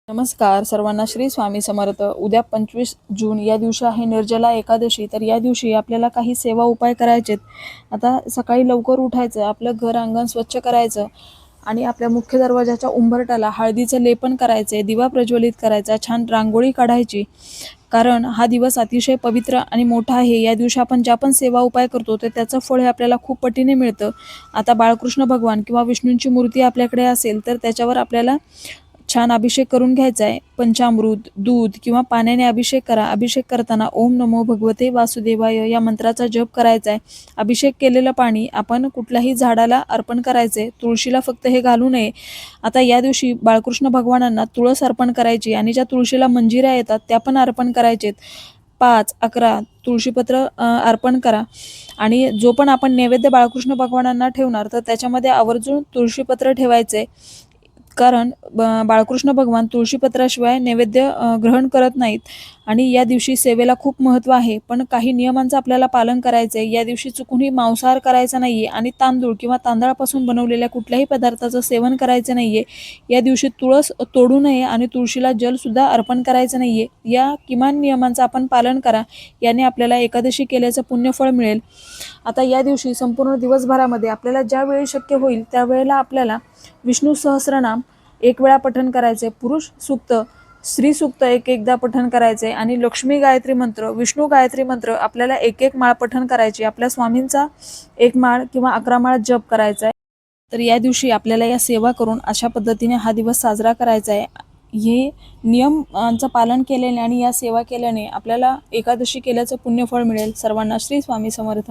नमस्कार सर्वांना, श्री स्वामी समर्थ. उद्या 25 जून या दिवशी आहे निर्जला एकादशी. तर या दिवशी आपल्याला काही सेवा उपाय करायचेत. आता सकाळी लवकर उठायचं, आपलं घर अंगण स्वच्छ करायचं आणि आपल्या मुख्य दरवाजाच्या उंबरठ्याला हळदीचं लेपन करायचे, दिवा प्रज्वलित करायचा, छान रांगोळी काढायची. कारण हा दिवस अतिशय पवित्र आणि मोठा आहे. या दिवशी आपण ज्या पण सेवा उपाय करतो तर त्याचं फळ हे आपल्याला खूप पटीने मिळतं. आता बाळकृष्ण भगवान किंवा विष्णूंची मूर्ती आपल्याकडे असेल तर त्याच्यावर आपल्याला छान अभिषेक करून घ्यायचा आहे. पंचामृत, दूध किंवा पाण्याने अभिषेक करा. अभिषेक करताना ओम नमो भगवते वासुदेवाय या मंत्राचा जप करायचा आहे. अभिषेक केलेलं पाणी आपण कुठल्याही झाडाला अर्पण करायचे, तुळशीला फक्त हे घालू नये. आता या दिवशी बाळकृष्ण भगवानांना तुळस अर्पण करायची आणि ज्या तुळशीला मंजिऱ्या येतात त्या पण अर्पण करायचेत. 5-11 तुळशीपत्र अर्पण करा. आणि जो पण आपण नैवेद्य बाळकृष्ण भगवानांना ठेवणार तर त्याच्यामध्ये आवर्जून तुळशीपत्र ठेवायचे. कारण बाळकृष्ण भगवान तुळशीपत्राशिवाय नैवेद्य ग्रहण करत नाहीत. आणि या दिवशी सेवेला खूप महत्त्व आहे, पण काही नियमांचं आपल्याला पालन करायचं आहे. या दिवशी चुकूनही मांसाहार करायचा नाही आहे आणि तांदूळ किंवा तांदळापासून बनवलेल्या कुठल्याही पदार्थाचं सेवन करायचं नाही आहे. या दिवशी तुळस तोडू नये आणि तुळशीला जलसुद्धा अर्पण करायचं नाही आहे. या किमान नियमांचं आपण पालन करा. याने आपल्याला एकादशी केल्याचं पुण्यफळ मिळेल. आता या दिवशी संपूर्ण दिवसभरामध्ये आपल्याला ज्यावेळी शक्य होईल त्यावेळेला आपल्याला विष्णू सहस्रनाम एक वेळा पठण करायचे, पुरुष सूक्त, स्त्री सूक्त एकदा पठण करायचे आणि लक्ष्मी गायत्री मंत्र, विष्णू गायत्री मंत्र आपल्याला एक माळ पठण करायची. आपल्या स्वामींचा 1 माळ किंवा 11 माळ जप करायचा आहे. तर या दिवशी आपल्याला या सेवा करून अशा पद्धतीने हा दिवस साजरा करायचा आहे. हे नियमांचं पालन केल्याने आणि या सेवा केल्याने आपल्याला एकादशी केल्याचं पुण्यफळ मिळेल. सर्वांना श्री स्वामी समर्थ.